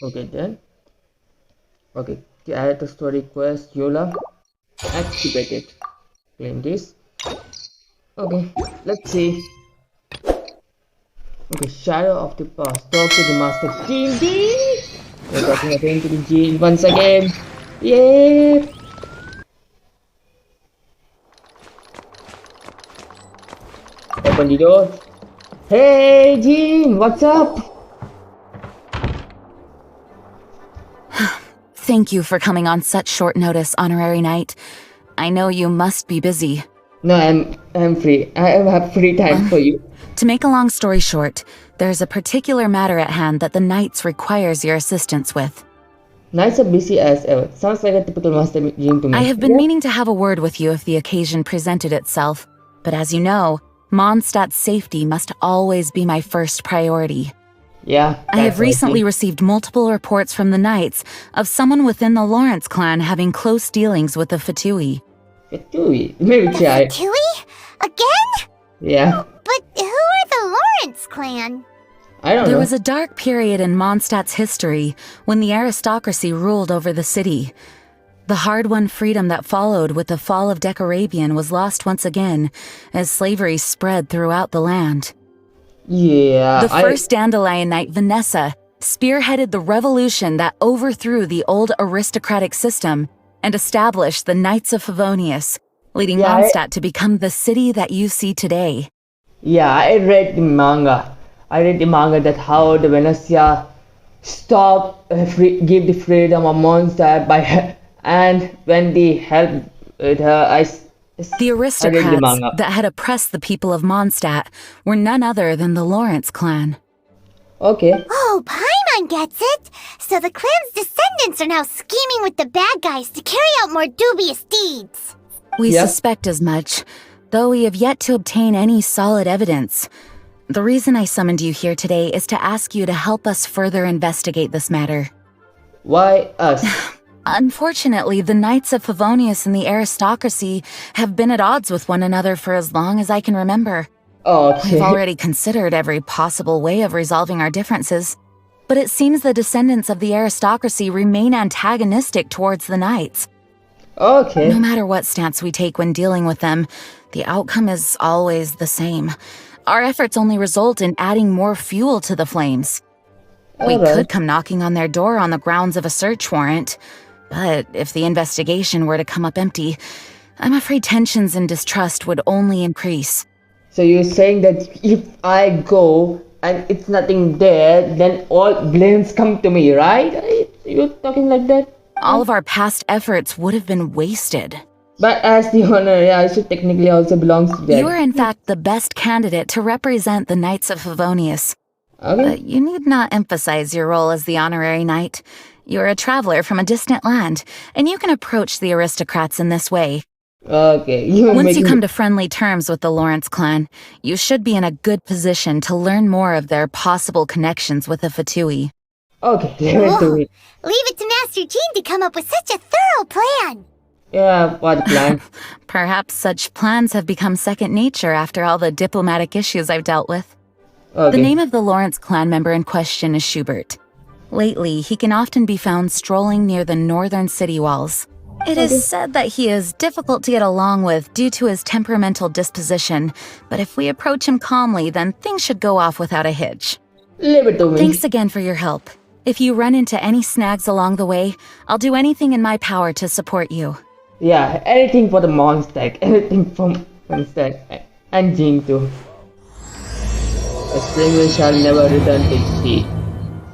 Okay then. Okay, to add the story quest, Eula, activate it. Claim this. Okay, let's see. Okay, Shadow of the Past. Talk to the Master Gene. We're talking again to the Gene once again. Yeah. Open the door. Hey, Gene, what's up? Thank you for coming on such short notice, Honorary Knight. I know you must be busy. No, I'm free. I have free time for you. To make a long story short, there's a particular matter at hand that the Knights requires your assistance with. Nights are busy as ever. Sounds like a typical Master Gene to me. I have been meaning to have a word with you if the occasion presented itself, but as you know, Mondstadt's safety must always be my first priority. Yeah. I have recently received multiple reports from the Knights of someone within the Lawrence clan having close dealings with the Fatui. Fatui? Maybe try. Fatui? Again? Yeah. But who are the Lawrence clan? I don't know. There was a dark period in Mondstadt's history when the aristocracy ruled over the city. The hard-won freedom that followed with the fall of Decarabian was lost once again as slavery spread throughout the land. Yeah. The first Dandelion Knight, Vanessa, spearheaded the revolution that overthrew the old aristocratic system and established the Knights of Favonius, leading Mondstadt to become the city that you see today. Yeah, I read the manga. That how the Venezia stopped, give the freedom of Mondstadt by her, and when they helped with her, the aristocrats that had oppressed the people of Mondstadt were none other than the Lawrence clan. Okay. Oh, Paimon gets it! So the clan's descendants are now scheming with the bad guys to carry out more dubious deeds. We suspect as much, though we have yet to obtain any solid evidence. The reason I summoned you here today is to ask you to help us further investigate this matter. Why us? Unfortunately, the Knights of Favonius and the aristocracy have been at odds with one another for as long as I can remember. Okay. We've already considered every possible way of resolving our differences, but it seems the descendants of the aristocracy remain antagonistic towards the Knights. Okay. No matter what stance we take when dealing with them, the outcome is always the same. Our efforts only result in adding more fuel to the flames. We could come knocking on their door on the grounds of a search warrant, but if the investigation were to come up empty, I'm afraid tensions and distrust would only increase. So you're saying that if I go and it's nothing there, then all blames come to me, right? You're talking like that? All of our past efforts would have been wasted. But as the honorary, I should technically also belongs to that. You are in fact the best candidate to represent the Knights of Favonius. Okay. But you need not emphasize your role as the honorary knight. You're a traveler from a distant land, and you can approach the aristocrats in this way. Okay. Once you come to friendly terms with the Lawrence clan, you should be in a good position to learn more of their possible connections with the Fatui. Okay, leave it to me. Leave it to Master Gene to come up with such a thorough plan. Yeah, what plan? Perhaps such plans have become second nature after all the diplomatic issues I've dealt with. Okay. The name of the Lawrence clan member in question is Schubert. Lately, he can often be found strolling near the northern city walls. It is said that he is difficult to get along with due to his temperamental disposition, but if we approach him calmly, then things should go off without a hitch. Leave it to me. Thanks again for your help. If you run into any snags along the way, I'll do anything in my power to support you. Yeah, anything for the Mondstadt, anything from Mondstadt, and Gene too. A stranger shall never return to the sea.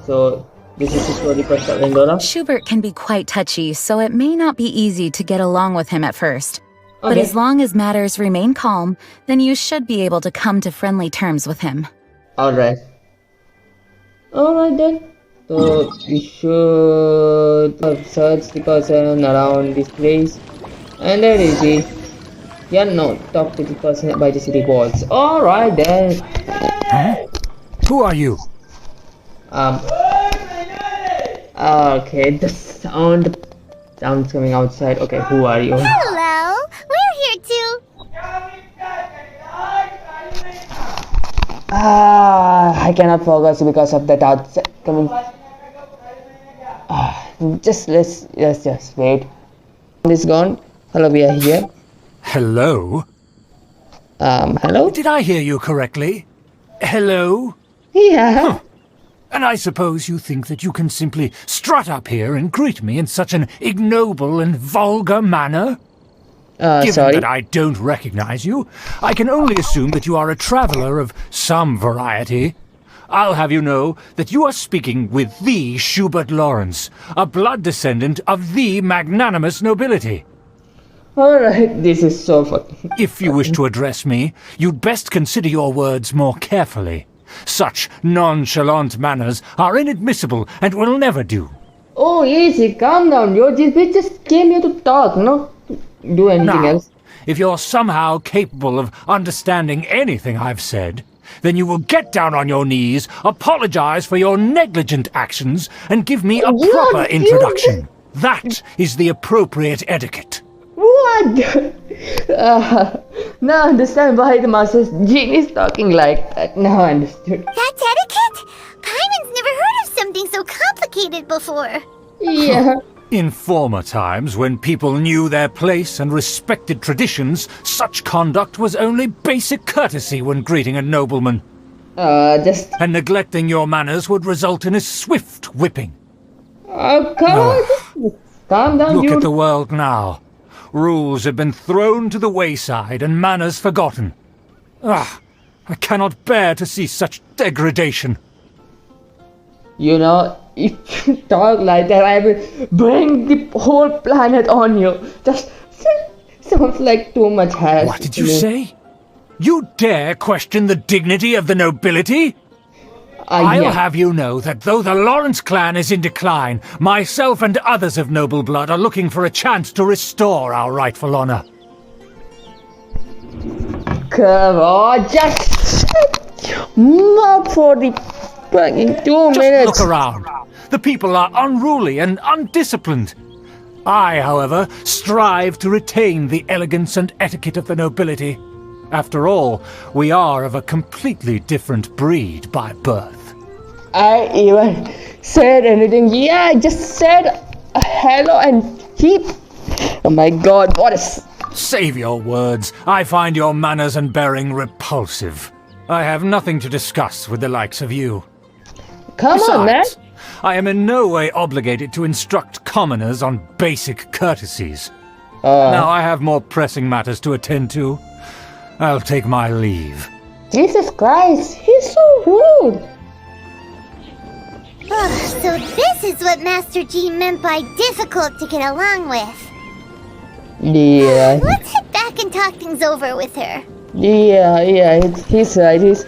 So, this is the story for Vendora. Schubert can be quite touchy, so it may not be easy to get along with him at first. But Okay. as long as matters remain calm, then you should be able to come to friendly terms with him. Alright. Alright then. So, we should search the person around this place. And there is he. Yeah, no, talk to the person by the city walls. Alright then. Huh? Who are you? Okay, the sound's coming outside. Okay, who are you? Hello, we're here too. I cannot focus because of that outside coming. let's just wait. It's gone. Hello, we are here. Hello? Hello? Did I hear you correctly? Hello? Yeah. And I suppose you think that you can simply strut up here and greet me in such an ignoble and vulgar manner? Given Sorry. that I don't recognize you, I can only assume that you are a traveler of some variety. I'll have you know that you are speaking with the Schubert Lawrence, a blood descendant of the magnanimous nobility. Alright, this is so fucking... If you wish to address me, you'd best consider your words more carefully. Such nonchalant manners are inadmissible and will never do. Oh, easy, calm down. We just came here to talk, not to do anything Now, else. if you're somehow capable of understanding anything I've said, then you will get down on your knees, apologize for your negligent actions, and give me a proper introduction. That is the appropriate etiquette. What? Now I understand why the Master Gene is talking like that. Now I understood. That's etiquette? Paimon's never heard of something so complicated before. Yeah. In former times, when people knew their place and respected traditions, such conduct was only basic courtesy when greeting a nobleman. And neglecting your manners would result in a swift whipping. Oh, come on. Just calm down, Look dude. at the world now. Rules have been thrown to the wayside and manners forgotten. I cannot bear to see such degradation. You know, if you talk like that, I will bring the whole planet on you. Just sounds like too much hassle. What did you say? You dare question the dignity of the nobility? I'll Yeah. have you know that though the Lawrence clan is in decline, myself and others of noble blood are looking for a chance to restore our rightful honor. Come on, just not for the fucking 2 Just minutes. look around. The people are unruly and undisciplined. I, however, strive to retain the elegance and etiquette of the nobility. After all, we are of a completely different breed by birth. I even said anything. Yeah, I just said hello and he... Oh my god, what is... Save your words. I find your manners and bearing repulsive. I have nothing to discuss with the likes of you. Come on, man. Besides, I am in no way obligated to instruct commoners on basic courtesies. Now I have more pressing matters to attend to. I'll take my leave. Jesus Christ, he's so rude. So this is what Master G meant by difficult to get along with. Yeah. Let's head back and talk things over with her. Yeah, he's right. He's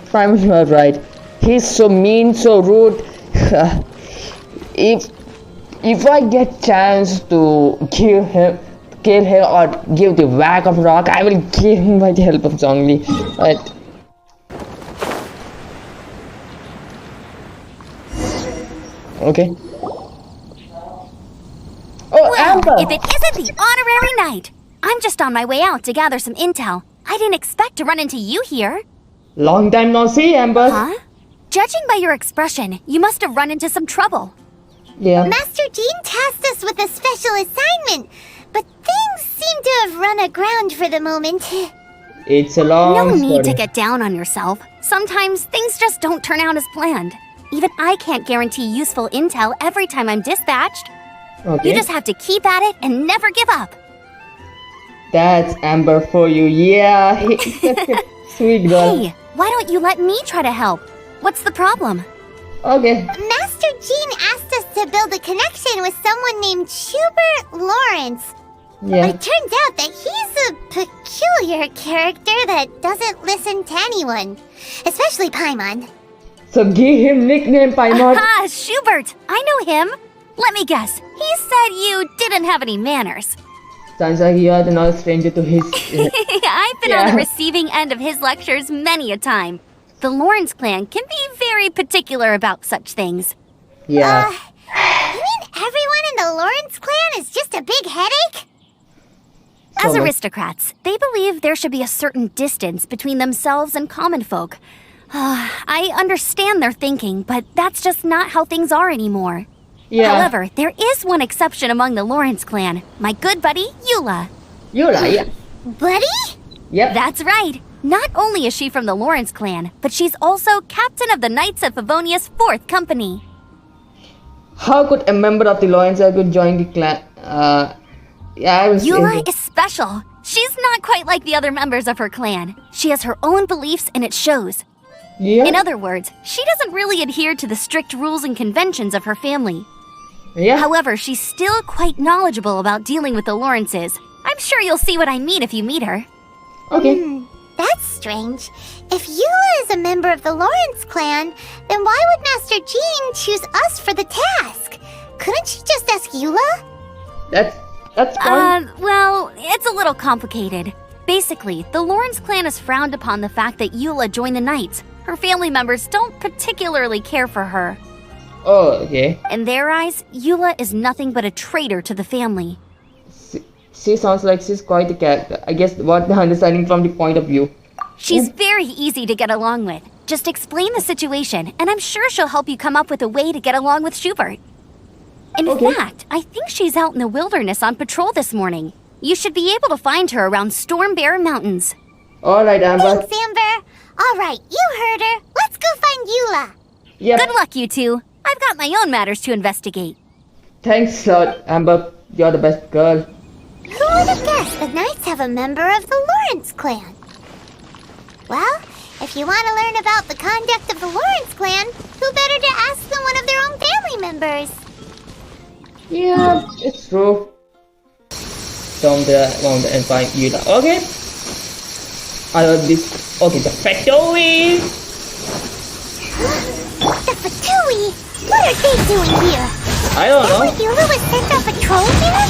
Primus was right. He's so mean, so rude. if I get chance to kill him or give the whack of rock, I will kill him by the help of Zhongli. But okay. Oh, Well, Amber! if it isn't the honorary knight! I'm just on my way out to gather some intel. I didn't expect to run into you here. Long time no see, Amber. Huh? Judging by your expression, you must have run into some trouble. Yeah. Master Jean tasked us with a special assignment, but things seem to have run aground for the moment. It's a long No story. need to get down on yourself. Sometimes things just don't turn out as planned. Even I can't guarantee useful intel every time I'm dispatched. Okay. You just have to keep at it and never give up. That's Amber for you. Yeah. Sweet girl. Hey, why don't you let me try to help? What's the problem? Okay. Master Jean asked us to build a connection with someone named Schubert Lawrence. Yeah. It turns out that he's a peculiar character that doesn't listen to anyone, especially Paimon. So give him nickname Paimon. Ah, Schubert! I know him. Let me guess. He said you didn't have any manners. Sounds like you are not a stranger to his... I've been on Yeah. the receiving end of his lectures many a time. The Lawrence clan can be very particular about such things. yeah. You mean everyone in the Lawrence clan is just a big headache? As So- aristocrats, they believe there should be a certain distance between themselves and common folk. I understand their thinking, but that's just not how things are anymore. Yeah. However, there is one exception among the Lawrence clan. My good buddy, Eula. Eula, yeah. Buddy? Yep. That's right. Not only is she from the Lawrence clan, but she's also captain of the Knights of Favonia's 4th company. How could a member of the Lawrence could join the clan? Yeah, I was. Eula is special. She's not quite like the other members of her clan. She has her own beliefs and it shows. Yeah. In other words, she doesn't really adhere to the strict rules and conventions of her family. Yeah. However, she's still quite knowledgeable about dealing with the Lawrences. I'm sure you'll see what I mean if you meet her. Okay. That's strange. If Eula is a member of the Lawrence clan, then why would Master Jean choose us for the task? Couldn't she just ask Eula? That's fine. Well, it's a little complicated. Basically, the Lawrence clan has frowned upon the fact that Eula joined the Knights. Her family members don't particularly care for her. Oh, okay. In their eyes, Eula is nothing but a traitor to the family. She sounds like she's quite a character. I guess what I'm understanding from the point of view. She's very easy to get along with. Just explain the situation, and I'm sure she'll help you come up with a way to get along with Schubert. In fact, I think she's out in the wilderness on patrol this morning. You should be able to find her around Storm Bear Mountains. Alright, Amber. Thanks, Amber. Alright, you heard her. Let's go find Eula. Yep. Good luck, you two. I've got my own matters to investigate. Thanks a lot, Amber. You're the best girl. Who would have guessed the Knights have a member of the Lawrence clan? Well, if you want to learn about the conduct of the Lawrence clan, who better to ask than one of their own family members? Yeah, it's true. Storm around and find Eula. Okay. I heard this. Okay, the Fatui. The Fatui? What are they doing here? I don't know. That Eula was sent on patrol here?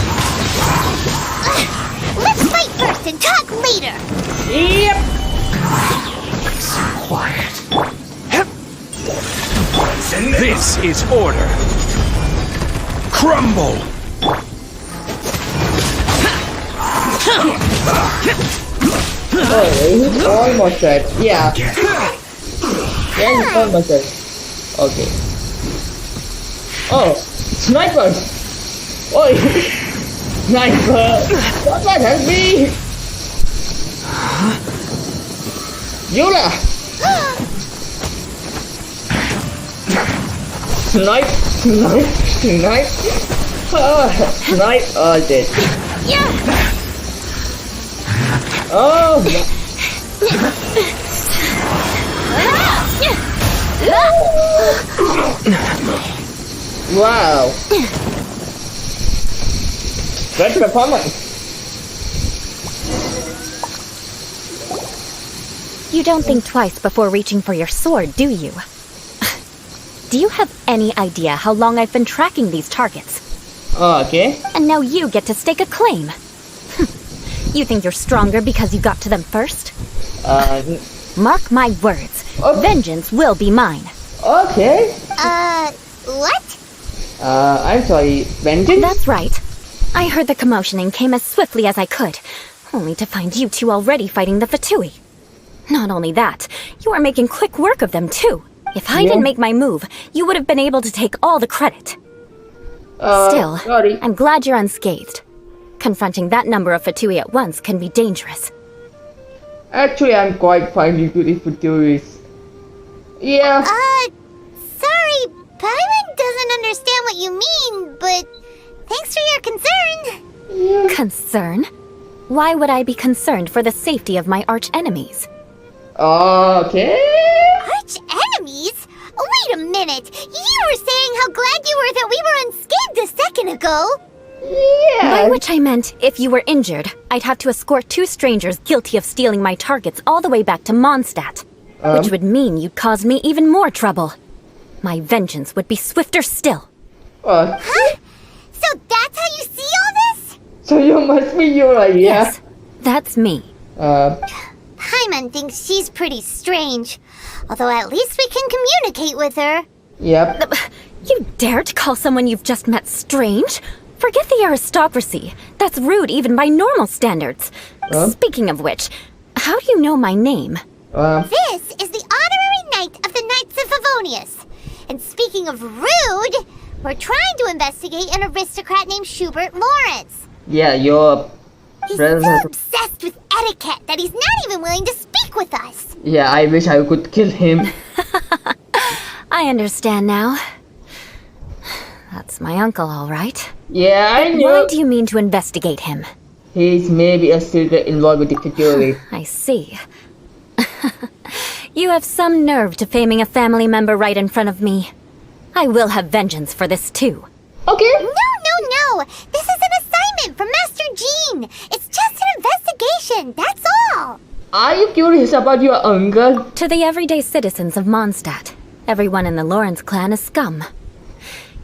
Let's fight first and talk later. Yep. Quiet. This is order. Crumble! Oh, he's almost dead. Yeah. Yeah, he's almost dead. Okay. Oh, sniper! Oh, sniper! Someone help me! Eula! Snipe! Snipe! Oh, dead. Oh! Wow! Great performance! You don't think twice before reaching for your sword, do you? Do you have any idea how long I've been tracking these targets? Okay. And now you get to stake a claim. You think you're stronger because you got to them first? Mark my words. Okay. Vengeance will be mine. Okay. What? I'm sorry. Vengeance? That's right. I heard the commotion and came as swiftly as I could, only to find you two already fighting the Fatui. Not only that, you are making quick work of them too. If I didn't make my move, you would have been able to take all the credit. Still, sorry. I'm glad you're unscathed. Confronting that number of Fatui at once can be dangerous. Actually, I'm quite fine with the Futuris. Yeah. Sorry, Paimon doesn't understand what you mean, but thanks for your concern. Concern? Why would I be concerned for the safety of my arch-enemies? Okay. Arch enemies? Wait a minute. You were saying how glad you were that we were unscathed a second ago. Yeah. By which I meant, if you were injured, I'd have to escort two strangers guilty of stealing my targets all the way back to Mondstadt. Which would mean you'd cause me even more trouble. My vengeance would be swifter still. Huh? So that's how you see all this? So you must be Eula, yeah? Yes, that's me. Paimon thinks she's pretty strange. Although at least we can communicate with her. Yep. You dare to call someone you've just met strange? Forget the aristocracy. That's rude even by normal standards. Speaking of which, how do you know my name? This is the honorary knight of the Knights of Favonius. And speaking of rude, We're trying to investigate an aristocrat named Schubert Lawrence. Yeah, your He's brother. so obsessed with etiquette that he's not even willing to speak with us. Yeah, I wish I could kill him. I understand now. That's my uncle, all right. Yeah, I Why know. do you mean to investigate him? He's maybe a still involved with the Fatui. I see. You have some nerve to faming a family member right in front of me. I will have vengeance for this too. Okay. No. This is an assignment from Master Jean. It's just an investigation, that's all. Are you curious about your uncle? To the everyday citizens of Mondstadt, everyone in the Lawrence clan is scum.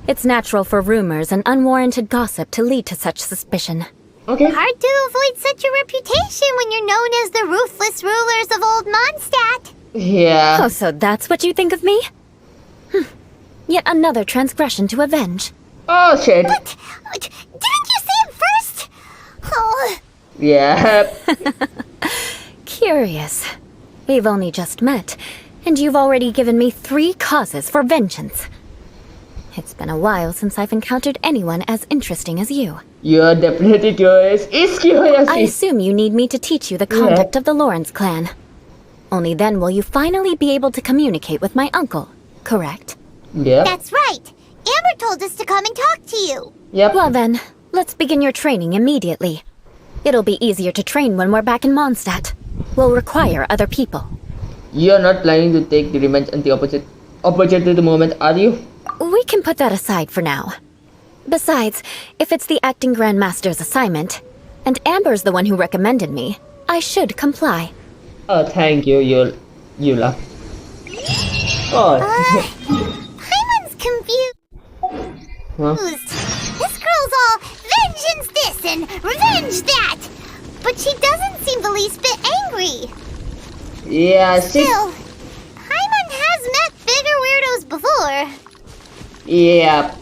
It's natural for rumors and unwarranted gossip to lead to such suspicion. Okay. Hard to avoid such a reputation when you're known as the ruthless rulers of Old Mondstadt. Yeah. Oh, so that's what you think of me? Yet another transgression to avenge. Oh shit. What? Didn't you say it first? Oh, Yeah. Curious. We've only just met, and you've already given me 3 causes for vengeance. It's been a while since I've encountered anyone as interesting as you. You're definitely curious. It's curious. I assume you need me to teach you the conduct of the Lawrence clan. Only then will you finally be able to communicate with my uncle, correct? Yeah. that's right. Amber told us to come and talk to you. Yep. Well then, let's begin your training immediately. It'll be easier to train when we're back in Mondstadt. We'll require other people. You're not planning to take the revenge and the opportunity at the moment, are you? We can put that aside for now. Besides, if it's the acting grandmaster's assignment, and Amber's the one who recommended me, I should comply. Oh, thank you, Eula. Oh. Paimon's confused. Huh? This girl's all vengeance this and revenge that. But she doesn't seem the least bit angry. Yeah, Still, Paimon has met bigger weirdos before. Yeah.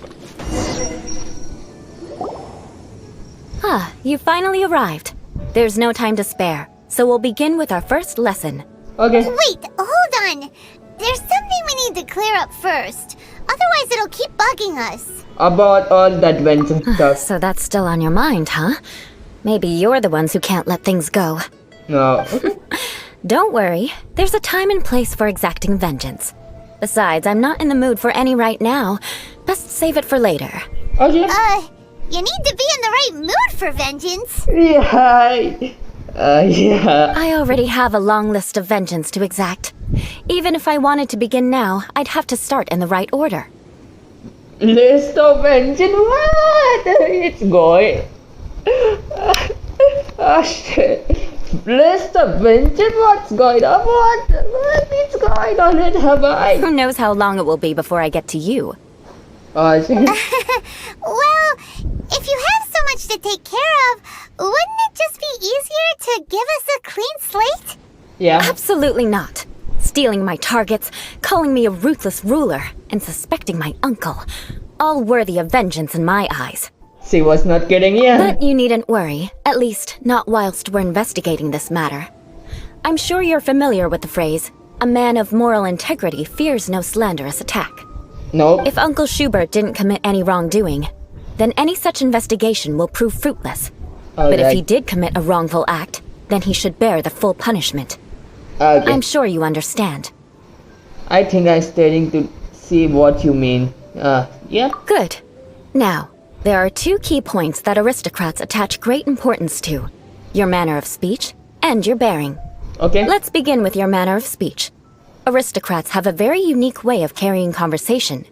You finally arrived. There's no time to spare, so we'll begin with our first lesson. Okay. Wait, hold on. There's something we need to clear up first. Otherwise, it'll keep bugging us. About all that vengeance stuff. So that's still on your mind, huh? Maybe you're the ones who can't let things go. No. Okay. Don't worry, there's a time and place for exacting vengeance. Besides, I'm not in the mood for any right now. Best save it for later. Okay. You need to be in the right mood for vengeance. Yeah. Yeah. I already have a long list of vengeance to exact. Even if I wanted to begin now, I'd have to start in the right order. List of vengeance. What? It's going. Oh shit. List of vengeance. What's going on? What is going on in Hawaii? Who knows how long it will be before I get to you? Oh shit. Well, if you have so much to take care of, wouldn't it just be easier to give us a clean slate? Yeah. Absolutely not. Stealing my targets, calling me a ruthless ruler, and suspecting my uncle. All worthy of vengeance in my eyes. She was not kidding. Yeah. But you needn't worry, at least not whilst we're investigating this matter. I'm sure you're familiar with the phrase, a man of moral integrity fears no slanderous attack. Nope. If Uncle Schubert didn't commit any wrongdoing, then any such investigation will prove fruitless. But if he did commit a wrongful act, then he should bear the full punishment. Okay. I'm sure you understand. I think I'm starting to see what you mean. Yeah. Good. Now, there are 2 key points that aristocrats attach great importance to. Your manner of speech and your bearing. Okay. Let's begin with your manner of speech. Aristocrats have a very unique way of carrying conversation,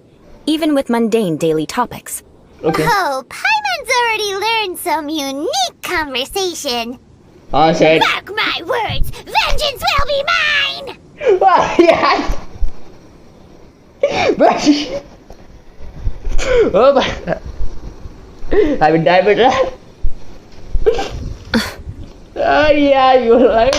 even with mundane daily topics. Okay. Oh, Paimon's already learned some unique conversation. Oh shit. Mark my words, vengeance will be mine! Oh, yes. Oh my god. I will die with that. Oh yeah, you're right.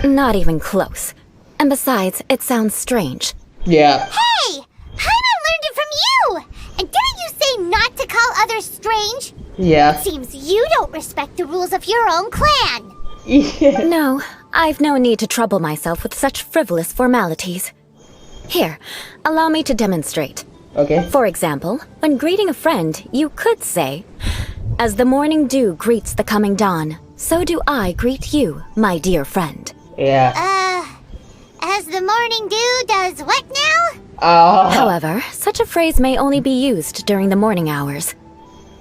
Not even close. And besides, it sounds strange. Yeah. Hey! Paimon learned it from you! And didn't you say not to call others strange? Yeah. Seems you don't respect the rules of your own clan. Yeah. No, I've no need to trouble myself with such frivolous formalities. Here, allow me to demonstrate. Okay. For example, when greeting a friend, you could say, "As the morning dew greets the coming dawn, so do I greet you, my dear friend." Yeah. As the morning dew does what now? However, such a phrase may only be used during the morning hours.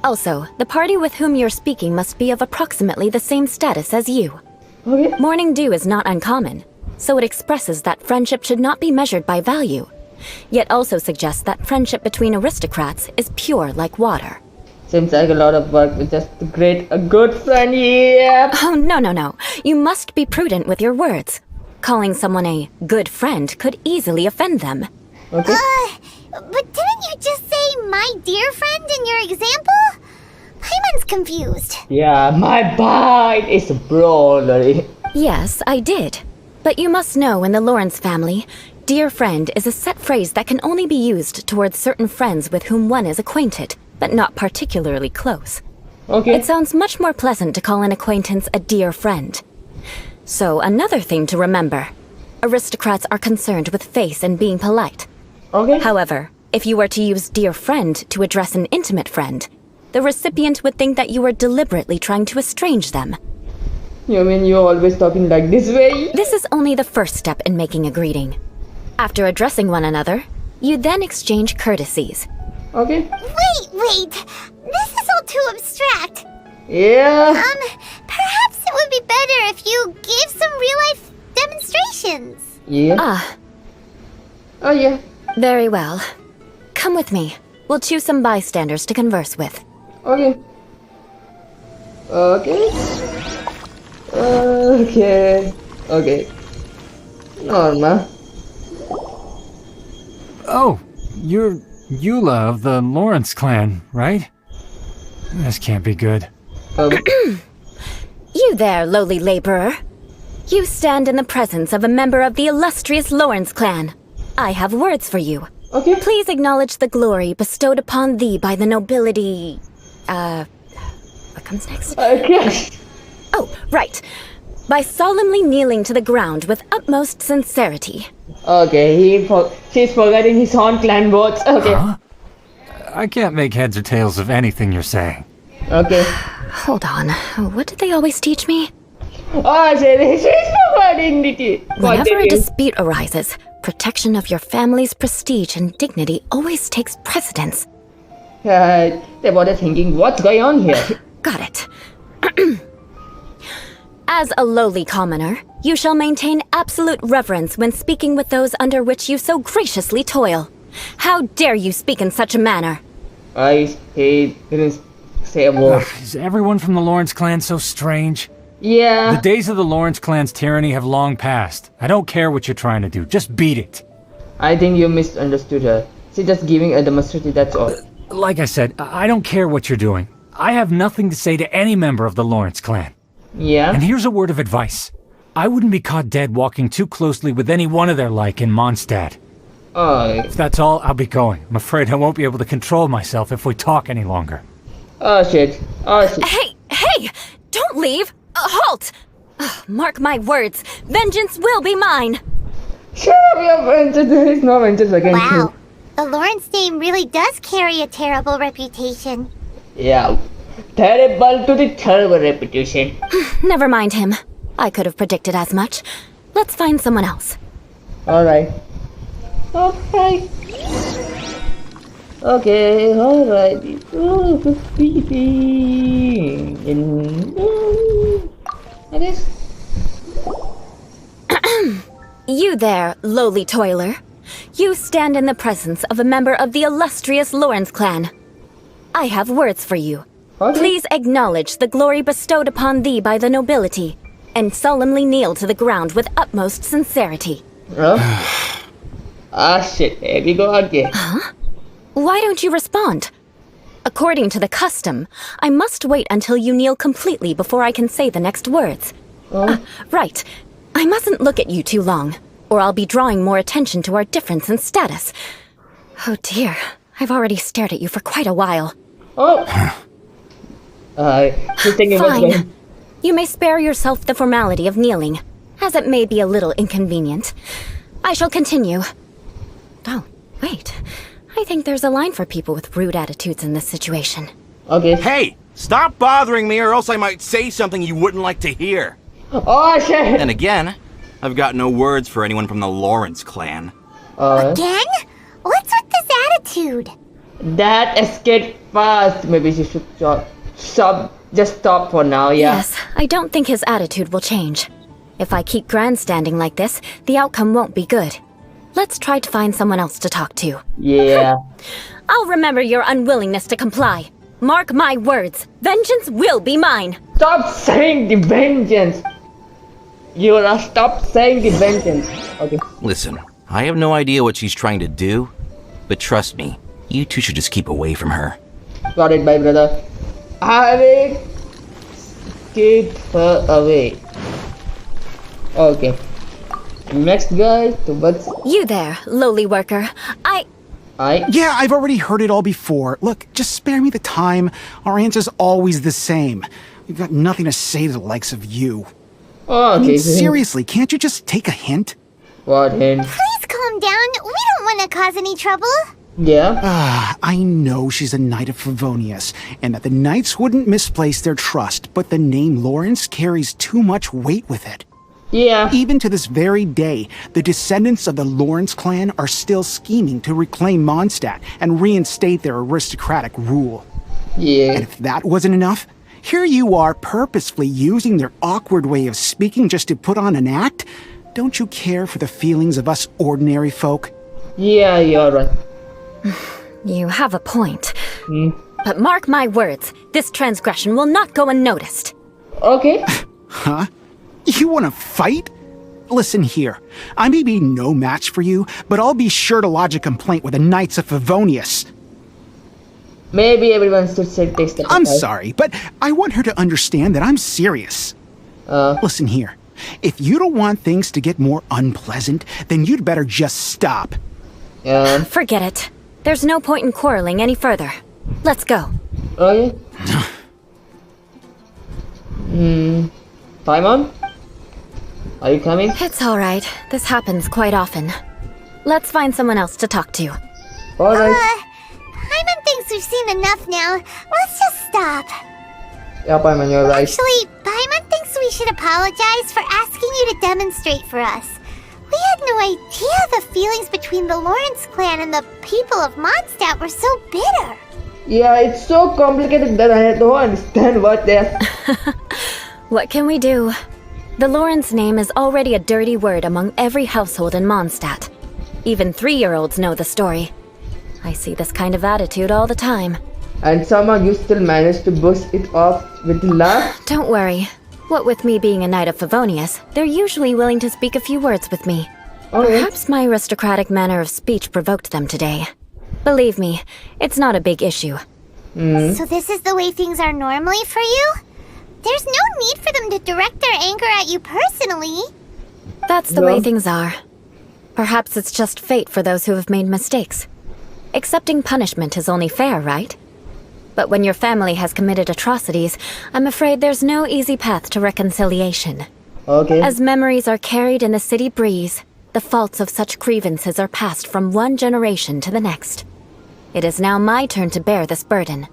Also, the party with whom you're speaking must be of approximately the same status as you. Okay. Morning dew is not uncommon, so it expresses that friendship should not be measured by value, yet also suggests that friendship between aristocrats is pure like water. Seems like a lot of work with just to create a good friend. Yeah. Oh, no. You must be prudent with your words. Calling someone a good friend could easily offend them. Okay. But didn't you just say my dear friend in your example? Paimon's confused. Yeah, my bite is broadly. Yes, I did. But you must know in the Lawrence family, dear friend is a set phrase that can only be used towards certain friends with whom one is acquainted, but not particularly close. Okay. It sounds much more pleasant to call an acquaintance a dear friend. So, another thing to remember. Aristocrats are concerned with face and being polite. Okay. However, if you were to use dear friend to address an intimate friend, the recipient would think that you were deliberately trying to estrange them. You mean you're always talking like this way? This is only the first step in making a greeting. After addressing one another, you then exchange courtesies. Okay. Wait. This is all too abstract. Yeah. Perhaps it would be better if you gave some real-life demonstrations. Yeah. Oh, yeah. Very well. Come with me. We'll choose some bystanders to converse with. Okay. Okay. Norma. Oh, you're Eula of the Lawrence clan, right? This can't be good. You there, lowly laborer. You stand in the presence of a member of the illustrious Lawrence clan. I have words for you. Okay. Please acknowledge the glory bestowed upon thee by the nobility... What comes next? Okay. Oh, right. By solemnly kneeling to the ground with utmost sincerity. Okay, she's forgetting his own clan words. Okay. Huh? I can't make heads or tails of anything you're saying. Okay. Hold on. What did they always teach me? Oh, she's forgetting it. Whenever a dispute arises, protection of your family's prestige and dignity always takes precedence. They were thinking, what's going on here? Got it. As a lowly commoner, you shall maintain absolute reverence when speaking with those under which you so graciously toil. How dare you speak in such a manner? He didn't say a word. Is everyone from the Lawrence clan so strange? Yeah. The days of the Lawrence clan's tyranny have long passed. I don't care what you're trying to do. Just beat it. I think you misunderstood her. She's just giving a demonstration, that's all. Like I said, I don't care what you're doing. I have nothing to say to any member of the Lawrence clan. Yeah. And here's a word of advice. I wouldn't be caught dead walking too closely with any one of their like in Mondstadt. Oh. If that's all, I'll be going. I'm afraid I won't be able to control myself if we talk any longer. Oh shit. Hey! Don't leave! Halt! Mark my words, vengeance will be mine! Shut up, your vengeance. There is no vengeance against Wow. you. The Lawrence name really does carry a terrible reputation. Yeah. Terrible to the terrible reputation. Never mind him. I could have predicted as much. Let's find someone else. Alright. Okay. Alright. I guess. You there, lowly toiler. You stand in the presence of a member of the illustrious Lawrence clan. I have words for you. Okay. Please acknowledge the glory bestowed upon thee by the nobility, and solemnly kneel to the ground with utmost sincerity. Shit. Here we go again. Why don't you respond? According to the custom, I must wait until you kneel completely before I can say the next words. Right. I mustn't look at you too long, or I'll be drawing more attention to our difference in status. Oh dear, I've already stared at you for quite a while. She's thinking what's Fine. going. You may spare yourself the formality of kneeling, as it may be a little inconvenient. I shall continue. Oh, wait. I think there's a line for people with rude attitudes in this situation. Okay. Hey, stop bothering me or else I might say something you wouldn't like to hear. Oh shit! And again, I've got no words for anyone from the Lawrence clan. Again? What's with this attitude? That escaped fast. Maybe she should just stop for now, yeah. Yes, I don't think his attitude will change. If I keep grandstanding like this, the outcome won't be good. Let's try to find someone else to talk to. Yeah. I'll remember your unwillingness to comply. Mark my words, vengeance will be mine. Stop saying the vengeance. Eula, stop saying the vengeance. Okay. Listen, I have no idea what she's trying to do, but trust me, you two should just keep away from her. Got it, bye brother. I will keep her away. Okay. Next guy towards You there, lowly worker. Yeah, I've already heard it all before. Look, just spare me the time. Our answer's always the same. We've got nothing to say to the likes of you. Oh, I okay. mean, seriously, can't you just take a hint? What hint? Please calm down. We don't want to cause any trouble. Yeah. I know she's a Knight of Favonius, and that the Knights wouldn't misplace their trust, but the name Lawrence carries too much weight with it. Yeah. Even to this very day, the descendants of the Lawrence clan are still scheming to reclaim Mondstadt and reinstate their aristocratic rule. Yeah. And if that wasn't enough, here you are purposefully using their awkward way of speaking just to put on an act? Don't you care for the feelings of us ordinary folk? Yeah, you're right. You have a point. But mark my words, this transgression will not go unnoticed. Okay. Huh? You want to fight? Listen here, I may be no match for you, but I'll be sure to lodge a complaint with the Knights of Favonius. Maybe everyone should take step I'm aside. sorry, but I want her to understand that I'm serious. Listen here, if you don't want things to get more unpleasant, then you'd better just stop. Forget it. There's no point in quarreling any further. Let's go. Okay. Paimon? Are you coming? It's alright. This happens quite often. Let's find someone else to talk to. Alright. Paimon thinks we've seen enough now. Let's just stop. Yeah, Paimon, you're right. Actually, Paimon thinks we should apologize for asking you to demonstrate for us. We had no idea the feelings between the Lawrence clan and the people of Mondstadt were so bitter. Yeah, it's so complicated that I don't understand what they're... What can we do? The Lawrence name is already a dirty word among every household in Mondstadt. Even 3-year-olds know the story. I see this kind of attitude all the time. And somehow you still managed to brush it off with a laugh? Don't worry. What with me being a Knight of Favonius, they're usually willing to speak a few words with me. Perhaps my aristocratic manner of speech provoked them today. Believe me, it's not a big issue. So this is the way things are normally for you? There's no need for them to direct their anger at you personally. That's the way things are. Perhaps it's just fate for those who have made mistakes. Accepting punishment is only fair, right? But when your family has committed atrocities, I'm afraid there's no easy path to reconciliation. Okay. As memories are carried in the city breeze, the faults of such grievances are passed from one generation to the next. It is now my turn to bear this burden.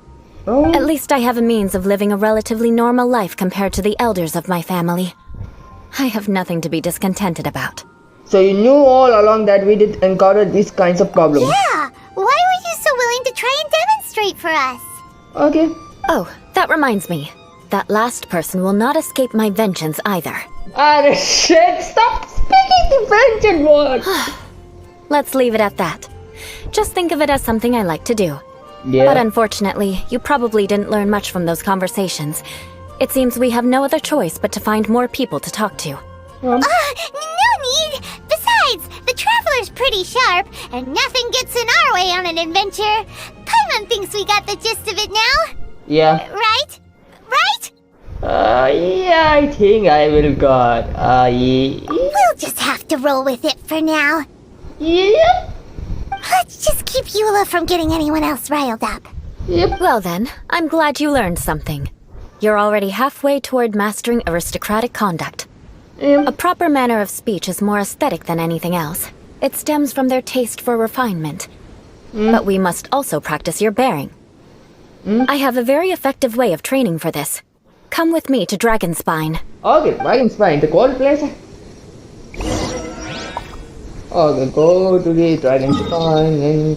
At least I have a means of living a relatively normal life compared to the elders of my family. I have nothing to be discontented about. So you knew all along that we did encounter these kinds of problems? Yeah, why were you so willing to try and demonstrate for us? Okay. Oh, that reminds me. That last person will not escape my vengeance either. Ah, shit! Stop speaking the vengeance word! Let's leave it at that. Just think of it as something I like to do. Yeah. But unfortunately, you probably didn't learn much from those conversations. It seems we have no other choice but to find more people to talk to. No need! Besides, the Traveler's pretty sharp, and nothing gets in our way on an adventure. Paimon thinks we got the gist of it now. Yeah. Right? Right? Yeah, I think I will got. Yeah. We'll just have to roll with it for now. Yep. Let's just keep Eula from getting anyone else riled up. Yep. Well then, I'm glad you learned something. You're already halfway toward mastering aristocratic conduct. A proper manner of speech is more aesthetic than anything else. It stems from their taste for refinement. But we must also practice your bearing. I have a very effective way of training for this. Come with me to Dragonspine. Okay, Dragonspine, the cold place. Okay, go to the Dragonspine and